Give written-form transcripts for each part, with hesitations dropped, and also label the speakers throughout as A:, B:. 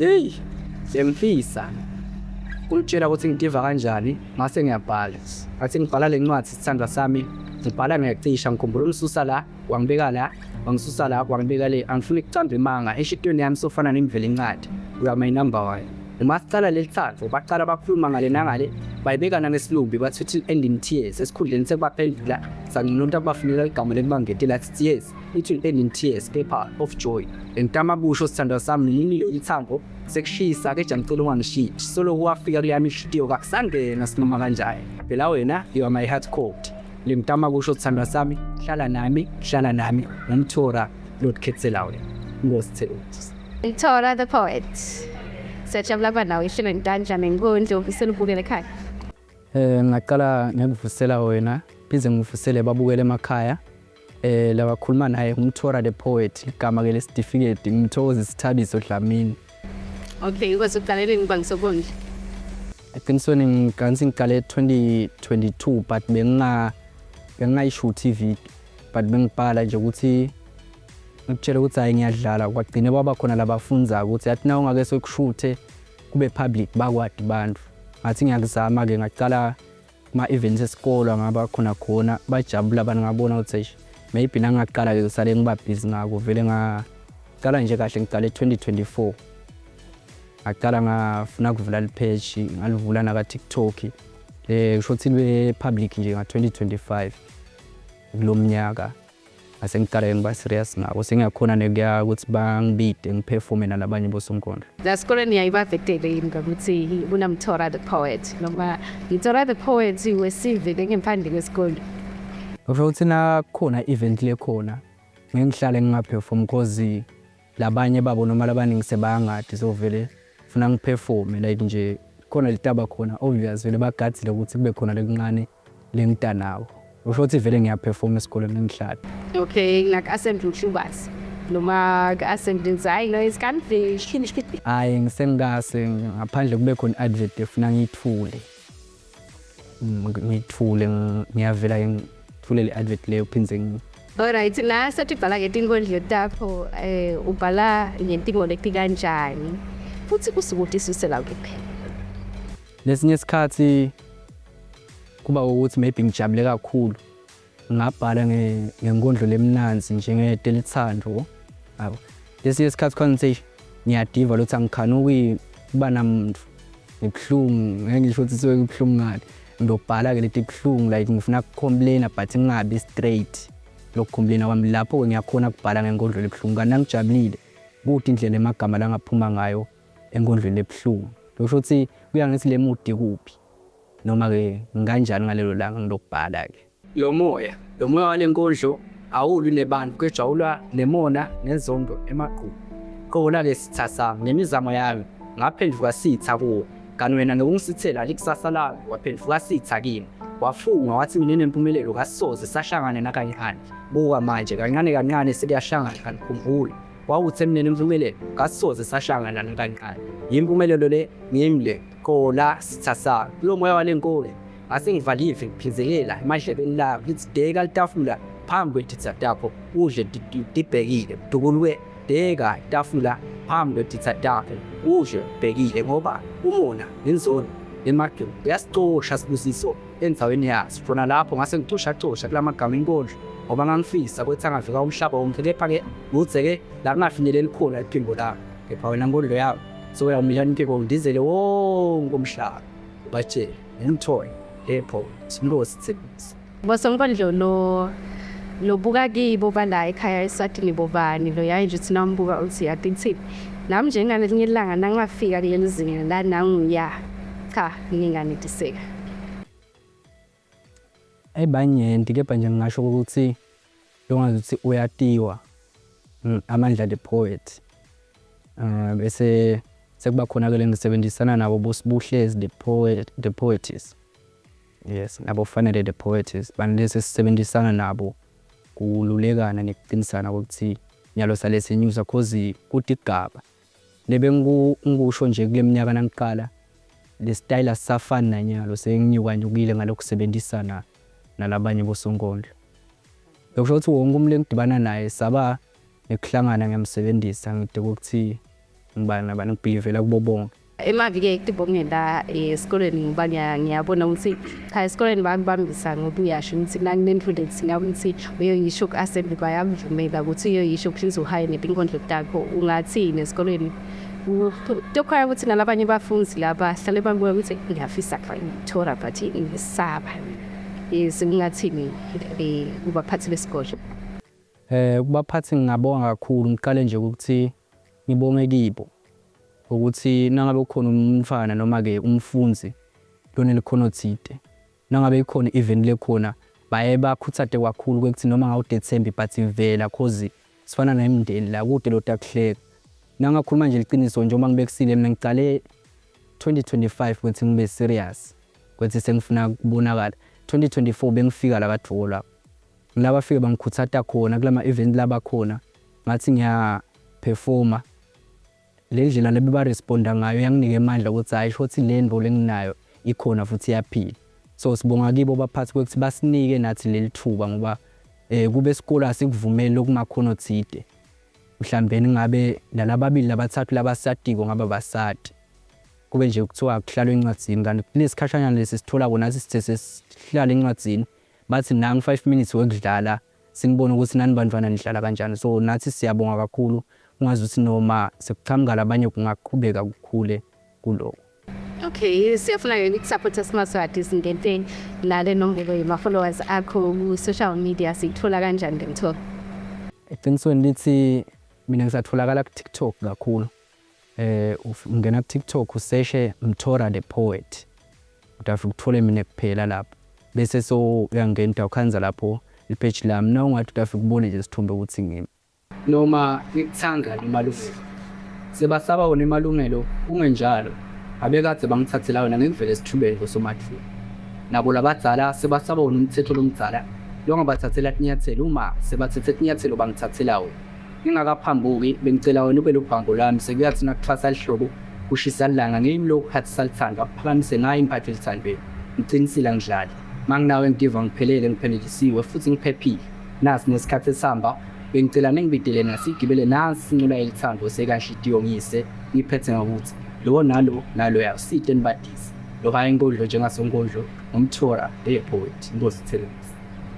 A: Hey, sengifisa ukutshela ukuthi ngidiva kanjani mase ngiyabhala. Ngathi ngibhala le ncwadi sithandwa sami, ngibhala ngiyacisha ngikhumbula umsusa la, wangibeka la, wangisusa la, wangibeka le. Angifuni ukucanda imanga eshitweni yami sofana nemvelo incwadi. You are my number one. Uma sicala leli thathu baqala bakhuluma ngale nangale bayibekana nesilumbi bathi till end in tears esikhundleni sekubaphendula sanginonto abafunela igama lekubangete lathi tears it will end in tears paper of joy entama busho sithandwa sami yini ithambo sekushisa ke ngicela ungangishiyi solo kuwafika kuyami ishidiyo kakusangena sinoma kanjani phela wena you are my heart cold limtama kusho sithandwa sami hlala nami umthora Lord Khetsela wena ngosithelo
B: Tora the poet. Siyajabula kuba nawe ihlelo ntanjani ngikonje ofisela ubukele ekhaya.
A: Ngaqala ngikuvusela wena bize ngivusele babukele emakhaya. Labakhuluma naye umthora the poet igama ke le-certificate ngimthokoza Sithabiso Dlamini.
B: Okay, uzoqalela ngibangisokondla.
A: Eqinisweni ngiqale 2022 but bengingayishuthi TV but bengibhala nje ukuthi ngikutshela ukuthi hayi ngiyadlala kwagcine baba khona labafunza ukuthi athi na ungake sokushuthe kube public bakwadi bantu ngathi ngiyakuzama ke ngaqala kuma events esikolo ngaba bajabula abantu ngabona ukuthi maybe nangaqala ke usale ngiba busy ngako vele ngaqala nje kahle ngiqale 2024 ngaqala ngafuna ukuvula le page ngalivula na ka TikTok kusho ukuthi libe public nje nga 2025 lo mnyaka asengicala ngiba serious ngako sengiyakhona nekuya ukuthi bangibide ngiperforme nalabanye bosomkhondo
B: Lasikole niyayibavetele yini ukuthi unamthora the poet noma Tora the poet wesive ngemphandle kwesikole
A: Kusho ukuthi na khona event le khona ngihlale ngingaperform because labanye babo noma labaningi sebangadi so vele ufuna ngiperforme like nje khona litaba khona obvious vele bagathile ukuthi kube khona lekuncane lengitanawo Kusho ukuthi vele ngiyaperform esikoleni ngihlala
B: Okay, assembly uhlubasi noma assembly hayi no isikanfi
A: hayi ngisengase ngaphandle kube khona advert efuna ngiyithule ngiyavela ngithule le advert leyo phinze
B: Alright, la sathi bhala ke tinkondlo tapho ubhala ngentingo lekthi kanjani futhi kusukuthi susela kuphi
A: Lesinye isikhathi kuba ukuthi maybe ngijabule kakhulu ngabhala ngenkondlo lemnanzi njengetelithando yabo lesinye isikhathi khona nje ngiyadiva lokuthi angikhani ukuba namuntu ngibhlungu ngeke ngisho ukuthi siwe kubhlungu ngani ngiyobhala ke leti kubhlungu like ngifuna ukucomplain but ngingabi straight lokucomplain kwami lapho ngiyakhona ukubhala ngenkondlo lebhlungu kana ngijabulile ukuthi indlela emagama la ngaphuma ngayo enkondlweni lebhlungu kusho ukuthi kuya ngithi le mood kuphi noma ke nganjani ngalelo langa ngilokubhala ke lo moya walenkondlo awulwi nebantu kujawulwa nemona nezondo emaqhubu qona lesithasa nemizamo yami ngaphenduka sitha kuwo kanti wena nokungisithela alikusasa lami waphenduka sitha kimi wafunga wathi mina nempumelelo kasoze sahlangana nakanyani buka manje kancane sekuyahlangana kanikhumbula wawuthi mina nempumelelo kasoze sahlangana nakanyani impumelelo le ngimle qola sithasa lo moya walenkolo asengivalive ngiphizelela emahlebeni la lithi deka litafula phambi kwetitha takho udle dibhekile dukulwe deka itafula phambi kwetitha takho udle bhekile ngoba umona nenzono emakho uyasicosha sibusiso endzaweni yaso fona lapho ngase ngicosha kulamagama enkondlo ngoba ngangifisa ukuthi angafika umhlaba wonke kepha ke uze-ke la kungafinyeleli khona iphimbo lami kepha wena nkondlo yakho so uyamila impiko ngidizele wonke umhlaba batshele ngimthoye Apple simlosithekisi
B: Bosomkondlo lo buka kibo bala ekhaya eSwatini bobani lo yayi nje thina umbuka uthi yathini nami njengane linye ilanga nangafika kuleli zinga la nangiya cha nginganetiseka
A: Ebanyenti kepha nje ngisho ukuthi longazuthi uyatiwa amandla the poet bese sekuba khona ke lengisebenzisana nabo bosibuhlezi the poetess Yes, nabo fanele the poetess banilese sisebenzisana nabo kululekana nekuqinisana ukuthi nyalo sale senyusa cause kuthi igaba lebe ngikusho nje kule minyaka nangiqala le style safana nanyalo senginyuka nyukile ngalokusebenzisana nalabanye bosonkondlo Lokusho ukuthi wonke umuntu engidibana naye saba ekuhlangana ngiyamsebenzisa ngide ukuthi ngibani nabani ngibhilivela kubo bonke.
B: Emavike kutibongela esikoleni ngoba ngiyabona ukuthi cha esikoleni bakubambisa ngoba uyasho ukuthi nakunenfundo ethinga ukuthi uyoyisho ku-assembly bayamvumela ukuthi uyoyisho please uhaye nebinkondlo takho ungathini esikoleni. Kutokhaya ukuthi nalabanye abafundi laba hlale babuya ukuthi ngiyafisa ngithora but ngisaba. Singathini kubaphathi besikole.
A: Kubaphathi ngingabonga kakhulu ngiqale nje ukuthi ngibonge kibo ukuthi nangabe ukhona umfana noma ke umfunzi lona likhono thide nangabe ikhona event lekhona baye bakhuthade kakhulu ukuthi noma ngawudethembi but ivela cause sifana nemindeni la kude lo takuhleka nangakhuluma nje iqiniso njengoba ngibekusile mina ngicale 2025 ukuthi ngibe serious ukuthi sengifuna kubonakala 2024 bengifika la kaDroko la ngilaba fike bangikhuthata khona kulama event laba khona ngathi ngiya performa le ndlela leba responda ngayo yanginike amandla ukuthi hayi shothi le ndolo enginayo ikhona futhi iyaphila. So sibonga kibo baphathi ukuthi basinike nathi leli thuba ngoba kube isikole asikuvumeli lokumakhono thide mhlambe ngabe lalababili labathathu labasadiko ngaba basati kube nje kuthiwa kuhlalwe encwadzini kanti kulesikhashanyana lesi sithola kona sisithe sihlala encwadzini bathi nangu 5 minutes wekudlala sinibona ukuthi nani bantwana nidlala kanjani. So nathi siyabonga kakhulu ungazi ukuthi noma sekuqhamuka labanye kungaqhubeka kukhule kuloko.
B: Okay, siyafuna ke ukusupport Smartswati ngenteni lale nombolo yema followers akho ku social media sithola kanjani ngemthola?
A: Eqinisweni lithi mina ngisatholakala ku TikTok kakhulu. Ungena ku TikTok useshe Mthora the Poet. Utafika uthole mina kuphela lapho. Bese so uyangena ukhanza lapho ipage lami na ungathi utafika ubone nje isithombe ukuthi ngimi. Noma ngikuthanga imalungelo. Sebasaba wona imalungelo ungenjalo. Abekade bangithathela wona ngivele sithubele somathi. Nabo labadzala sebasaba wona umthetho lomdzala. Longa bathathela inyathelo uma sebathethe inyathelo bangithathela wona. Ngingakaphambuki bengicela wena ube lobhango lami sekuyathi nakuxhasa lihlobo kushisa ilanga ngeyimi lo khathi salithanda kuphakamise ngayo impatho elithandwe. Ngiqinisile ngidlala. Manginawe ngidiva ngiphelele ngiphelelisiwe futhi ngiphephile. Nasi nesikhathi esihamba bengicela nengibidele nasigibele nasi ncola elithando sekashitiyo ngise ngiphethe ngokuthi lo nalo yasite nibadisi lo hayi ingodlo njengasonkondlo umthora the poet ngosithele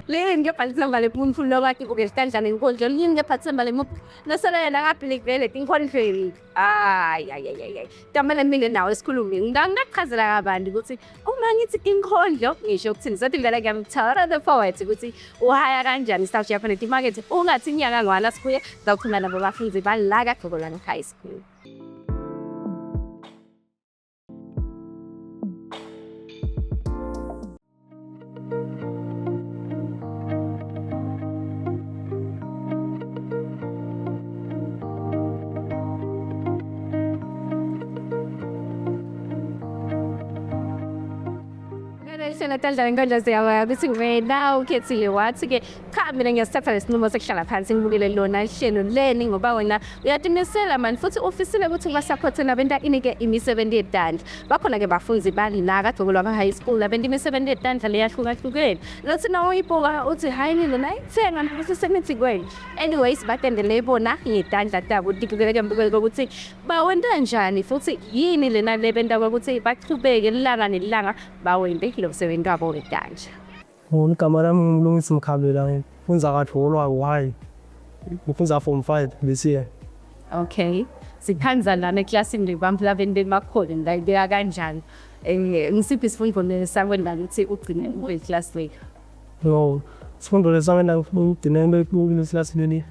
B: le ngiyaphatha ngale muntu lo kathi kube standard inkondlo yini ngiyaphatha ngale muntu nasala yena ngaphilik vele tinkhonferi ay tamele mina nawe esikhulumi ngingaqhazela kabantu ukuthi uma ngithi inkondlo ngisho ukuthini sothi vele ngiyamthara the poet ukuthi uhaya kanjani South Japan market ungathi inyanga ngwana sibuye ngawukhuluma nabo bafundi balaka Gokolwane High School. Natalda ngikanje siyawa bithi ngivela ukhethile wathi ke cha mina ngiyasithatha lesinqumo sekuhlala phansi ngibukele lona ihlelo leni ngoba wena uyatimisela man futhi ofisile ukuthi ngasupport nabenta inike imisebenzi yedandla bakhona ke bafunzi balaka Gokolwane High School labenta imisebenzi yedandla leyahlukahlukene lothi nawo ibuka uthi hayi nina nayithenga nabese senithi kwena anyways batendele bona ngedandla tabo dikukele mbukelo ukuthi bawenta njani futhi yini lena lebenta ukuthi baqhubeke ilanga nelanga bawende lo msebenzi wabo wedandla.
C: Igama lami ngumlungisi Mkhabela ngifunza kaDroko why ngifunza form 5 this year.
B: Okay, sikhanza lana eclassini libamphla bende makhona ngayibeka kanjani ngisiphi isifundo lesakwenza ukuthi ugcine ube class week?
C: No, isifundo lesakwenza ugcine ube class ni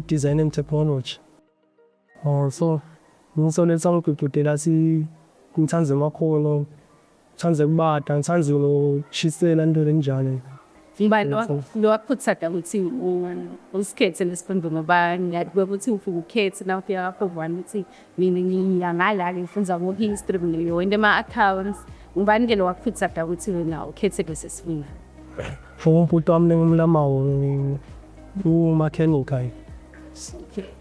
C: design and technology. So ngisonetsa ngikudela ngithanze makhono ngithanze kubada ngithanze ukushisela into enjalo.
B: Ngibani lo wakhuthaza ukuthi usikhethe lesifundo ngoba ngiyadwe ukuthi ufike ukhethe na ufika lapho ubona ukuthi mina ngiyangala ngifunza ngo history ngiyo into ama accounts ngibani ke lo wakhuthaza ukuthi wena ukhethe lesisifundo.
C: Umbuto wami ngumlamawo mechanical.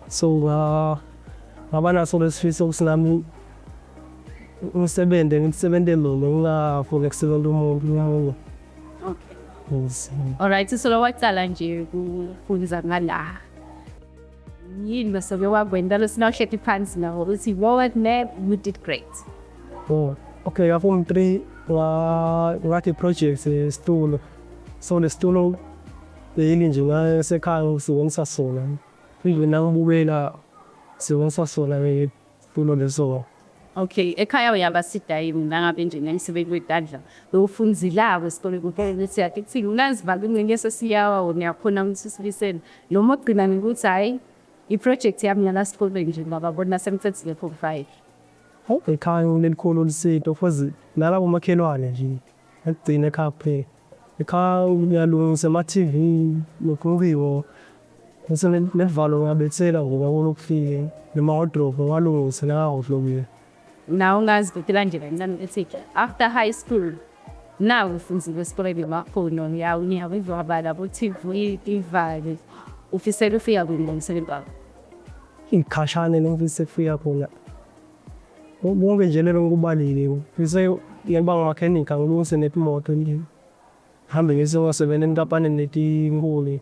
C: So ngabana so lesifiso kusinami ngisebenze lo ngingafuna ukusebenza umuntu.
B: Okay. Alright, so lo waqala nje kufunza ngala. yini basoke wakwenda losinawuhleti phansi nawo uthi Robert Neb, you did great.
C: Oh, okay, Form 3 ngathi project isitulo. So lesitulo leli nje ngasekhaya ngisebenzisa sona. Even nangibukela sibenzisa sona isitulo leso.
B: Okay, ekhaya uyabasida yini nangabe nje ngemisebenzi wetandla lofundzilako esikoleni kuphela ukuthi akuthi unazivala ingcengese siyawa uyakhona ukuthi sibisene noma ugcina ukuthi hayi i-project yami yalasikoleni nje ngababona semthethile Form 5.
C: Ekhaya nelikhulu lisito futhi nalabo makhelwane nje agcina ekhaya kuphela. Ekhaya uyalungisa ama-TV nokubiwo bese nevalo ngabethela ngokubona ukufika nema-wardrobe ngalungisa nangahoflobile.
B: Now ngazibhekela nje kancane ethi after high school now ufundzile esikoleni makhono ngiyawabala bo-TV ivale ufisela ufika kwilungiselela wakho.
C: Ikhashane nengifisa ukufika khona. Bonke nje lelo ngikubalile ngifisa ngiba ngumakanika ngilungise nemoto nje. Hambe ngisebenza enkampanini letinkulu.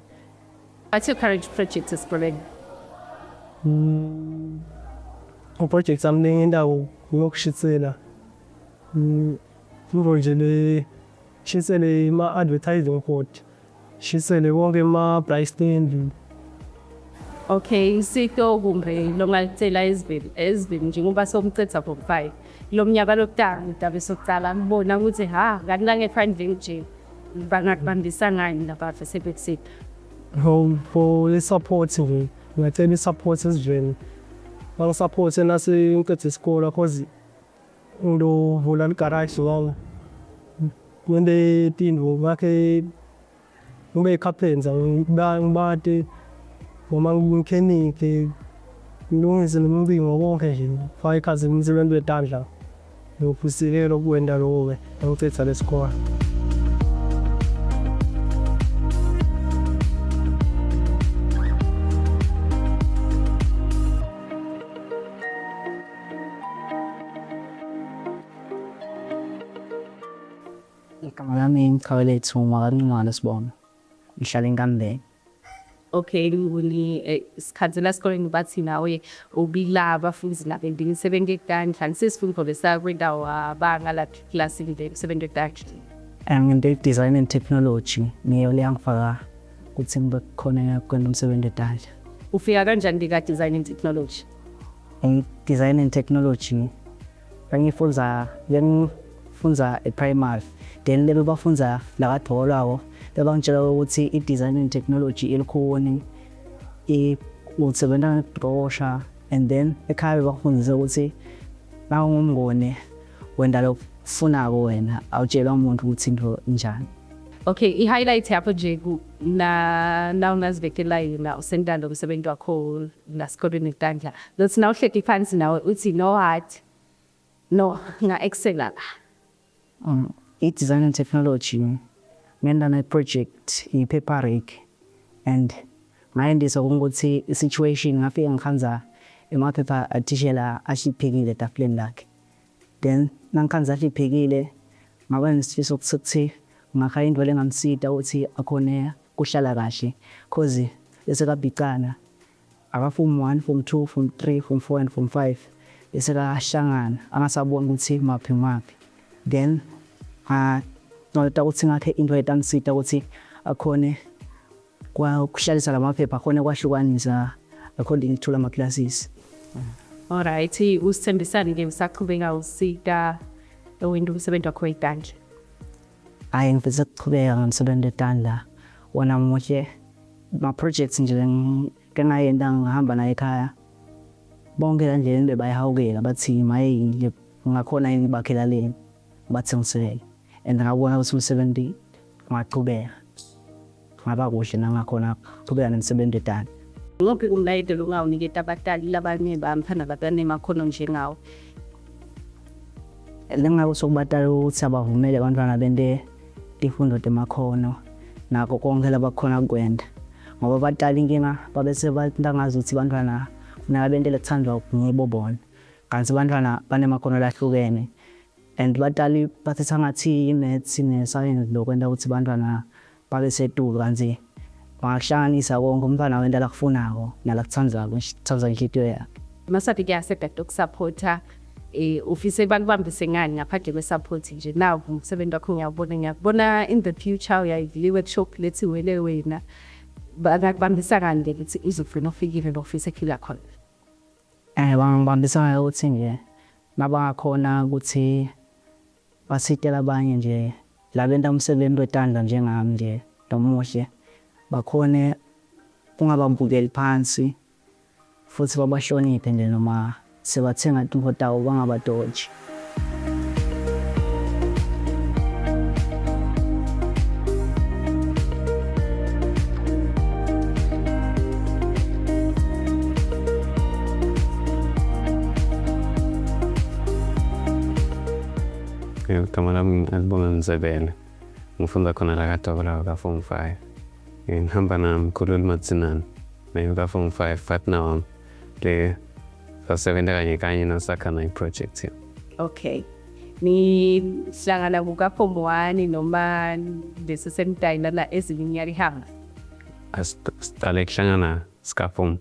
B: What's your current project esikoleni?
C: Project sami ngendawo ngokushitsela. Nje shitsele ma-advertising board. Shitsele wonke ma-bright stand.
B: Okay, isito kumbe longalithela ezivini njengoba somcetha Form 5. Lo mnyaka lokutanga ndabe sokuqala ngibona ukuthi kanti nange-funding nje bangakubambisa ngani labafe sebekusithi.
C: For the support nje ngicela i-support esiveni. Bangisupport nase isikole cause ngidovula igarage wami. Kwende tindlu ngakhe ngibe carpenter ngibate noma ngimechanic ngilungise nemibingo konke nje faka ikhazi umsebenzi wetandla nokusilela ukuwenda lokho ngicetha lesikole.
A: Igama lami Mkhawulethu Makancane Sibona. Ngihlala eNkambeni.
B: Okay, isikhathi la esikoleni bathi nawe ubilaba futhi nabe ngisebenza ekudala sesifunda lesa kwindawo abangala class le sebenza ekudala.
A: Ngende design and technology ngiyo le angifaka ukuthi ngibe khona kwenda umsebenzi wetandla.
B: Ufika kanjani ka design and technology?
A: Design and technology ngifunza e-primary then lebe bafunza lakadolwawo bebangitshela ukuthi i-design and technology ilikhona usebenza ngedrosha and then ekhaya bafundisa ukuthi nawungumngone wenda lokufunako wena awutshelwa umuntu ukuthi into njani.
B: Okay, i-highlight yapho nje na ungazibekela yona usendando umsebenzi wakho nasikoleni ekudala. Lothi na uhleki phansi nawe uthi no hard no nga-excel.
A: I-design and technology ngenda ne-project i-paper rig and ngayendisa ukuthi i-situation ngafika ngikhanza emaphepha athishela ashiphekile etafuleni lakhe. Then nangikhanza ashiphekile ngaba nesifiso ukuthi ngakhaya indlela engamsida ukuthi akhone kuhlala kahle cause bese kabicana aba Form 1, Form 2, Form 3, Form 4 and Form 5 bese kahlangana angasabona ukuthi maphi maphi. Then noleta ukuthi ngakhe into etangisida ukuthi akhone kuhlalisa lamaphepha akhone kwahlukanisa according to lama classes.
B: Alright, usithembisani ke usaqhubeka usida ewinda umsebenzi wakho wetandla?
A: Hayi ngifisa ukuqhubeka ngomsebenzi wetandla wona muhle ma-projects nje ngengayenda ngihamba naye ekhaya bonke kandlela into bayihawukela bathi maye ngakhona yini bakhela leni bathengiselele and ngabona ukuthi umsebenzi ngaqhubeka ngaba kuhle nangakhona qhubeka nomsebenzi wetandla.
B: Ngophi umlayelo ungawuniketa abatali labanye bamphana abanemakhono njengawo?
A: Lengawo sokubatala ukuthi abavumele abantwana bente ifundo temakhono nako konke labakhona kwenda ngoba abatali inkinga babese bantangaza ukuthi abantwana funeka bente lethandwa ngibo bona kanti abantwana banemakhono lahlukene and batali bathetha ngathi i-maths ne-science lokwenda ukuthi abantwana babe setulu kanti
D: bangakuhlanganisa konke umntwana wento alakufunako nalakuthandako thanda inhliziyo yakhe.
B: Masati kuyasebenza ukusupporta ufise bakubambise ngani ngaphandle kwe-support nje nawo umsebenzi wakho ngiyakubona in the future uyayivile i-workshop lethi wele wena bakubambisa kanje ukuthi izofuna ufikile office ekhila khona.
D: Bangibambisa ukuthi nje nabangakhona ukuthi basitela abanye nje labenta umsebenzi wetandla njengami nje nomuhle bakhone ungabambukeli phansi futhi babahloniphe nje noma sebathenga into tawo bangabadoji.
E: Kama lami album Nzebele ngifunda khona la katokela ka form 5 ngihamba namkhulu Matsinana na ka form 5 partner wami le sasebenza kanye noSakhana project here.
B: Okay. Ni hlangana kuka form 1 noma lesi semtayina la eziminyaka ihamba.
E: Asiqale kuhlangana ska form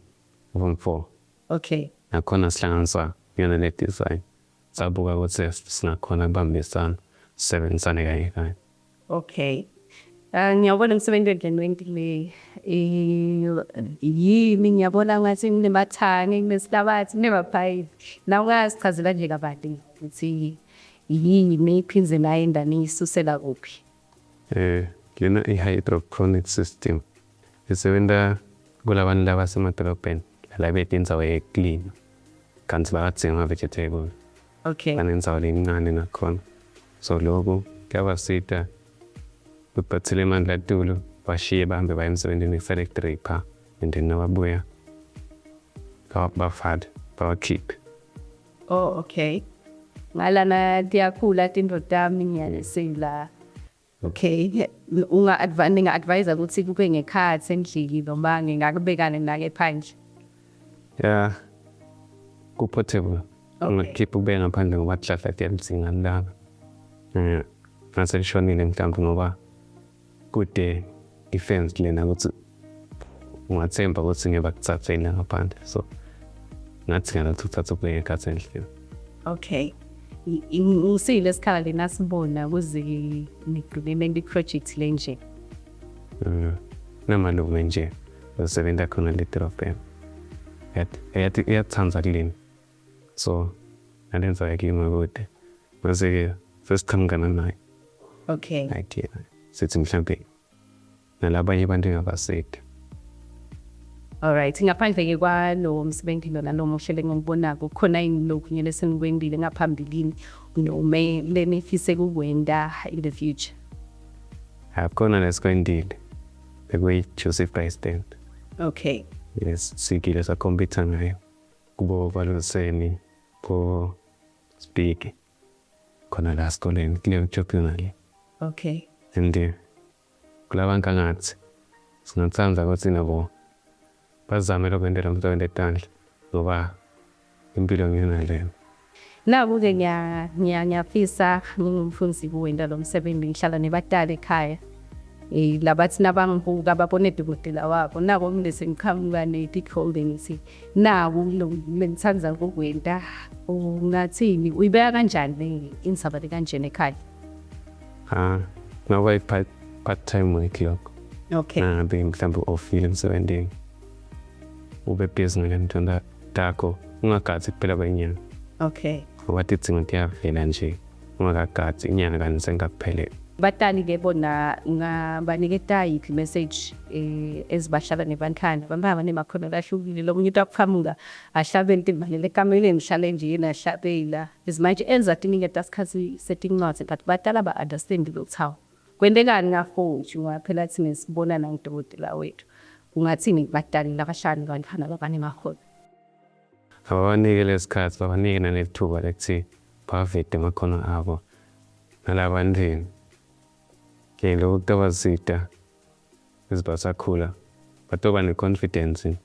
E: 4.
B: Okay.
E: Nakhona sihlanganiswa yona le design. Sabuka ukuthi sinakhona kubambisana sebenzisane kanye.
B: Okay. Ngiyabona umsebenzi wendlini yimi ngiyabona ngathi nginemathani nginesihlabathi nemaphayili. Na ungasichazela nje kabanti ukuthi yini iphinze nayenda niyisusela kuphi?
E: Lena i-hydroponic system isebenza kulabantu labasemadolobheni la bedinzawo clean kanti bayathenga vegetable.
B: Okay.
E: Banenzawo lencane nakhona. So lokho kuyabasita bephathele imandla tulo bashiye bahambe baye emsebenzini nge-factory pha and then nababuya bafade bawakhiphe.
B: Oh, okay. Ngalana tiyakhula tindodami ngiyanisela. Okay. Unga-advise ukuthi kube ngekhathi endlini noma ngingakubekane nake phandle.
E: Yeah. Ku-portable. Ungakhipha ube ngaphandle ngoba hlahla kuyamzinga ndaba. Naselishonile mhlawumbe ngoba kude defense lena ukuthi ungathemba ukuthi ngeke bakuthathele ngaphandle. So ngathi ngala ukuthatha ube ngekhathi endlini.
B: Okay. Ngisile isikhala lena sibona kuze nigcine project le nje.
E: Namalume nje usebenza khona le drop. Yathanda kuleni. So alenza yake ngokude. Mase first time kana naye.
B: Okay.
E: Idea. Sithi mhlambe nalabanye abantu ngabasete.
B: Alright, ngaphandle kwalo umsebenzi lona nomuhle ngikubonako khona lokhu nyele sengikwendile ngaphambilini noma lenifise kukwenda in the future.
E: Khona lesikwendile. Bekwe Joseph Brystein.
B: Okay.
E: Yes, sikile sa computer ngayo. Kubo baloseni ko speak. Khona la skoleni kule job yonale.
B: Okay.
E: And kulabantu ngathi singathanda ukuthi nabo bazame lokwendela umsebenzi etandla ngoba impilo ngiyona leyo.
B: Naku ke ngiyafisa ngingumfundisi kuwenda lo msebenzi ngihlala nebadala ekhaya. Labathi nabangibuka babone dokotela wabo nako ngilese ngiqhamuka ne-holdings naku lengithanza ukuwenda ungathini uyibeka kanjani insaba le kanjena ekhaya?
E: Ngoba part time work lokho.
B: Okay.
E: Mhlawumbe ofile emsebenzini ube busy ngento takho ungagathi kuphela kwenyanga.
B: Okay.
E: Wathi idzingo kuyavela nje ungakagathi inyanga kanti sengakuphelele.
B: Batali ke bona ngabaniketa yiphi message ezibahlala nebankhana bamba nemakhono lahlukile lo muntu akuqhamuka ahlabele imali kameleni mhlale nje yena ahlabela izimanje enza tiniketa isikhathi setting notes but batala ba understand lokuthawo kwendekani ngafowunti ngaphela thina sibona nangidokotela wethu ungathini batali labahlani kanjani labane makhono
E: ababanike lesikhathi babanike nanethuba lekuthi bavete amakhono abo nalabantwini. Lokhu kuyabasita ezibasakhula batoba ne-confidence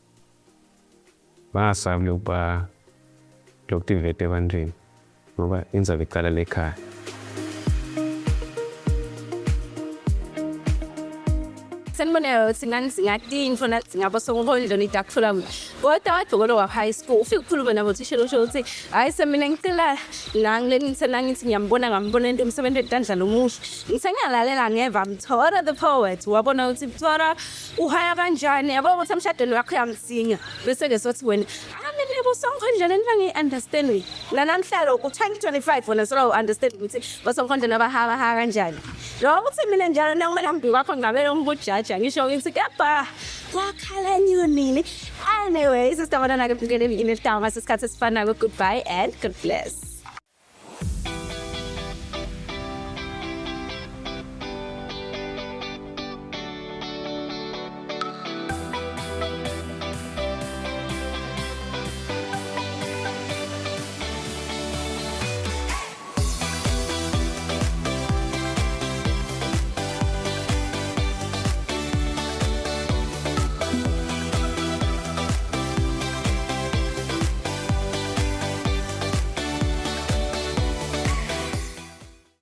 E: bangasabi lokutivete ebantwini ngoba inzabe iqala lekhaya.
B: senibona singatinfo nathi ngabosonkhondlo nitakufula kodwa wadokolo wa high school ufike ukukhuluma nabo thishela usho ukuthi hayi semina ngicela nangithi ngiyambona into umsebenzi etandla lomusho ngisengalalela ngeva Mthora the poet wabona ukuthi Mthora uhaya kanjani yabo ukuthi emshadweni wakho uyamsinga bese ke sothi wena lebo sonkhondlo ngifanele understand la namhlalo ku 2025 wona so understand ukuthi bosonkhondlo nabahaba kanjani lo ukuthi mina njalo nangimambi kwakho ngabele umbujaja ngisho ngithi kepha wakhala nini anyway sister wona nakepikele in the town masikhathi sifana goodbye and God bless.